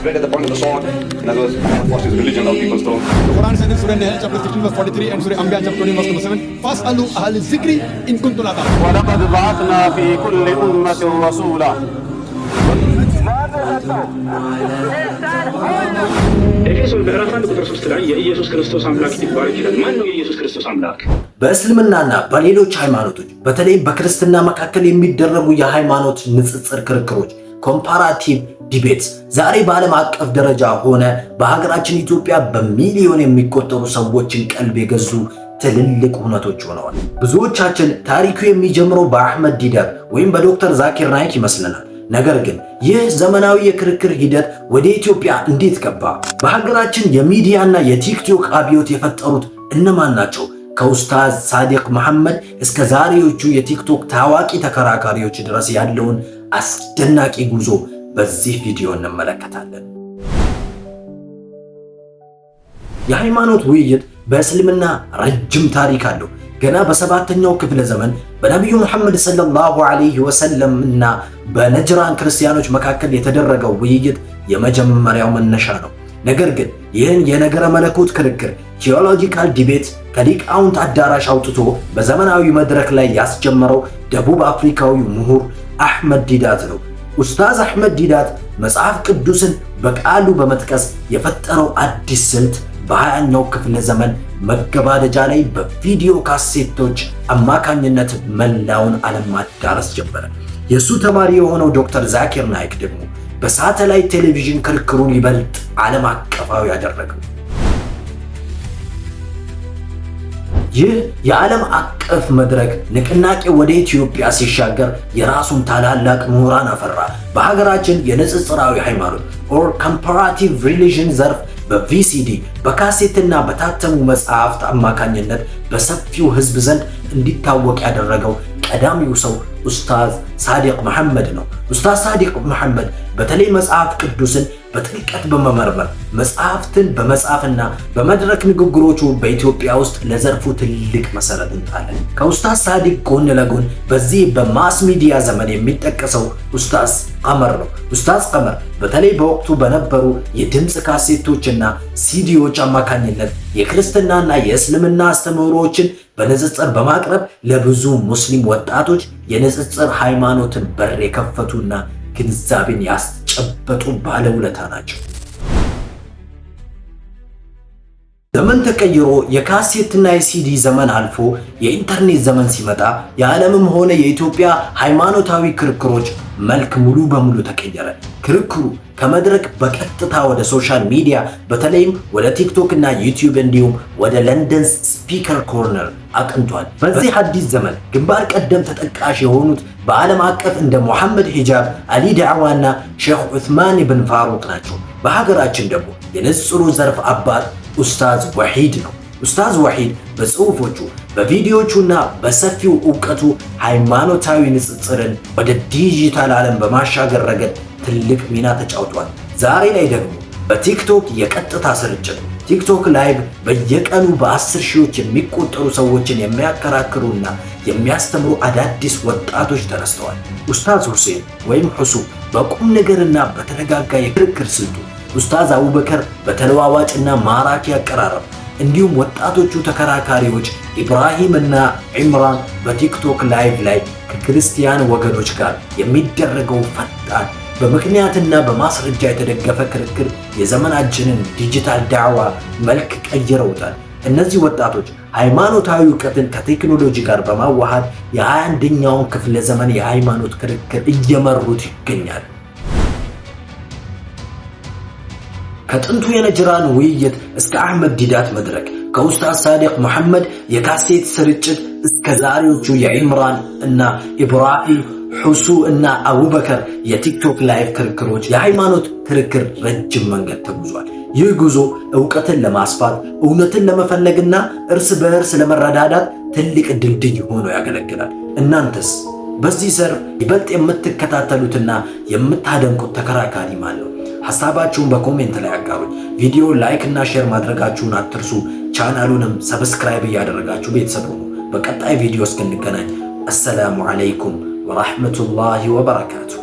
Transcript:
spread at the point of the sword. In other words, what's his religion of people stone. The Quran says in Surah Nahl chapter 16 verse 43 and Surah Anbiya chapter 20 verse number 7, فَاسْأَلُوا أَهْلَ الذِّكْرِ إِن كُنتُمْ لَا تَعْلَمُونَ. وَلَقَدْ بَعَثْنَا فِي كُلِّ أُمَّةٍ رَسُولًا. ኤፌሶን ምዕራፍ 1 ቁጥር 3 ላይ የኢየሱስ ክርስቶስ አምላክ ይባረክ ይላል። ማን ነው የኢየሱስ ክርስቶስ አምላክ? በእስልምናና በሌሎች ሃይማኖቶች በተለይም በክርስትና መካከል የሚደረጉ የሃይማኖት ንጽጽር ክርክሮች ኮምፓራቲቭ ዲቤትስ ዛሬ በዓለም አቀፍ ደረጃ ሆነ በሀገራችን ኢትዮጵያ በሚሊዮን የሚቆጠሩ ሰዎችን ቀልብ የገዙ ትልልቅ ሁነቶች ሆነዋል። ብዙዎቻችን ታሪኩ የሚጀምረው በአህመድ ዲዳት ወይም በዶክተር ዛኪር ናይክ ይመስለናል። ነገር ግን ይህ ዘመናዊ የክርክር ሂደት ወደ ኢትዮጵያ እንዴት ገባ? በሀገራችን የሚዲያና የቲክቶክ አብዮት የፈጠሩት እነማን ናቸው? ከኡስታዝ ሳዲቅ መሐመድ እስከ ዛሬዎቹ የቲክቶክ ታዋቂ ተከራካሪዎች ድረስ ያለውን አስደናቂ ጉዞ በዚህ ቪዲዮ እንመለከታለን። የሃይማኖት ውይይት በእስልምና ረጅም ታሪክ አለው። ገና በሰባተኛው ክፍለ ዘመን በነቢዩ ሙሐመድ ሰለላሁ ዐለይሂ ወሰለም እና በነጅራን ክርስቲያኖች መካከል የተደረገው ውይይት የመጀመሪያው መነሻ ነው። ነገር ግን ይህን የነገረ መለኮት ክርክር ቴዎሎጂካል ዲቤት ከሊቃውንት አዳራሽ አውጥቶ በዘመናዊ መድረክ ላይ ያስጀመረው ደቡብ አፍሪካዊ ምሁር አህመድ ዲዳት ነው። ኡስታዝ አህመድ ዲዳት መጽሐፍ ቅዱስን በቃሉ በመጥቀስ የፈጠረው አዲስ ስልት በ20ኛው ክፍለ ዘመን መገባደጃ ላይ በቪዲዮ ካሴቶች አማካኝነት መላውን ዓለም ማዳረስ ጀመረ። የሱ ተማሪ የሆነው ዶክተር ዛኪር ናይክ ደግሞ በሳተላይት ቴሌቪዥን ክርክሩን ይበልጥ ዓለም አቀፋዊ ያደረገው። ይህ የዓለም አቀፍ መድረክ ንቅናቄ ወደ ኢትዮጵያ ሲሻገር የራሱን ታላላቅ ምሁራን አፈራ። በሀገራችን የንጽጽራዊ ሃይማኖት ኦር ኮምፓራቲቭ ሪሊጅን ዘርፍ በቪሲዲ በካሴትና በታተሙ መጽሐፍት አማካኝነት በሰፊው ህዝብ ዘንድ እንዲታወቅ ያደረገው ቀዳሚው ሰው ኡስታዝ ሳዲቅ መሐመድ ነው። ኡስታዝ ሳዲቅ መሐመድ በተለይ መጽሐፍ ቅዱስን በጥልቀት በመመርመር መጽሐፍትን በመጻፍና በመድረክ ንግግሮቹ በኢትዮጵያ ውስጥ ለዘርፉ ትልቅ መሰረትን ጣለ። ከኡስታዝ ሳዲቅ ጎን ለጎን በዚህ በማስ ሚዲያ ዘመን የሚጠቀሰው ኡስታዝ ቀመር ነው። ኡስታዝ ቀመር በተለይ በወቅቱ በነበሩ የድምፅ ካሴቶችና ሲዲዎች አማካኝነት የክርስትናና የእስልምና አስተምህሮዎችን በንጽጽር በማቅረብ ለብዙ ሙስሊም ወጣቶች የንጽጽር ሃይማኖትን በር የከፈቱና ግንዛቤን ያስጨበጡ ባለውለታ ናቸው። ዘመን ተቀይሮ የካሴትና የሲዲ ዘመን አልፎ የኢንተርኔት ዘመን ሲመጣ የዓለምም ሆነ የኢትዮጵያ ሃይማኖታዊ ክርክሮች መልክ ሙሉ በሙሉ ተቀየረ። ክርክሩ ከመድረክ በቀጥታ ወደ ሶሻል ሚዲያ በተለይም ወደ ቲክቶክ እና ዩቲዩብ እንዲሁም ወደ ለንደን ስፒከር ኮርነር አቅንቷል። በዚህ አዲስ ዘመን ግንባር ቀደም ተጠቃሽ የሆኑት በዓለም አቀፍ እንደ ሙሐመድ ሂጃብ፣ አሊ ዳዕዋና ሼክ ዑስማን ኢብን ፋሩቅ ናቸው። በሀገራችን ደግሞ የንጽሩ ዘርፍ አባት ኡስታዝ ወሒድ ነው። ኡስታዝ ወሒድ በጽሁፎቹ በቪዲዮቹና በሰፊው ዕውቀቱ ሃይማኖታዊ ንጽጽርን ወደ ዲጂታል ዓለም በማሻገር ረገድ ትልቅ ሚና ተጫውቷል። ዛሬ ላይ ደግሞ በቲክቶክ የቀጥታ ስርጭት ቲክቶክ ላይቭ በየቀኑ በ10 ሺዎች የሚቆጠሩ ሰዎችን የሚያከራክሩና የሚያስተምሩ አዳዲስ ወጣቶች ተነስተዋል። ኡስታዝ ሁሴን ወይም ሁሱ በቁም ነገርና በተረጋጋ የክርክር ስልቱ፣ ኡስታዝ አቡበከር በተለዋዋጭና ማራኪ አቀራረብ እንዲሁም ወጣቶቹ ተከራካሪዎች ኢብራሂም እና ዒምራን በቲክቶክ ላይቭ ላይ ከክርስቲያን ወገኖች ጋር የሚደረገው ፈጣን በምክንያትና በማስረጃ የተደገፈ ክርክር የዘመናችንን ዲጂታል ዳዕዋ መልክ ቀይረውታል። እነዚህ ወጣቶች ሃይማኖታዊ ዕውቀትን ከቴክኖሎጂ ጋር በማዋሃድ የ21ኛውን ክፍለ ዘመን የሃይማኖት ክርክር እየመሩት ይገኛሉ። ከጥንቱ የነጅራን ውይይት እስከ አህመድ ዲዳት መድረክ፣ ከኡስታዝ ሳዲቅ መሐመድ የካሴት ስርጭት እስከ ዛሬዎቹ የዒምራን እና ኢብራሂም ሁሱ እና አቡበከር የቲክቶክ ላይቭ ክርክሮች የሃይማኖት ክርክር ረጅም መንገድ ተጉዟል። ይህ ጉዞ ዕውቀትን ለማስፋት እውነትን ለመፈለግና እርስ በእርስ ለመረዳዳት ትልቅ ድልድይ ሆኖ ያገለግላል። እናንተስ በዚህ ዘርፍ ይበልጥ የምትከታተሉትና የምታደንቁት ተከራካሪ ማን ነው? ሐሳባችሁን በኮሜንት ላይ አጋሩኝ። ቪዲዮ ላይክ እና ሼር ማድረጋችሁን አትርሱ። ቻናሉንም ሰብስክራይብ እያደረጋችሁ ቤተሰብ ሁኑ። በቀጣይ ቪዲዮ እስክንገናኝ አሰላሙ አለይኩም ወራህመቱላሂ ወበረካቱሁ።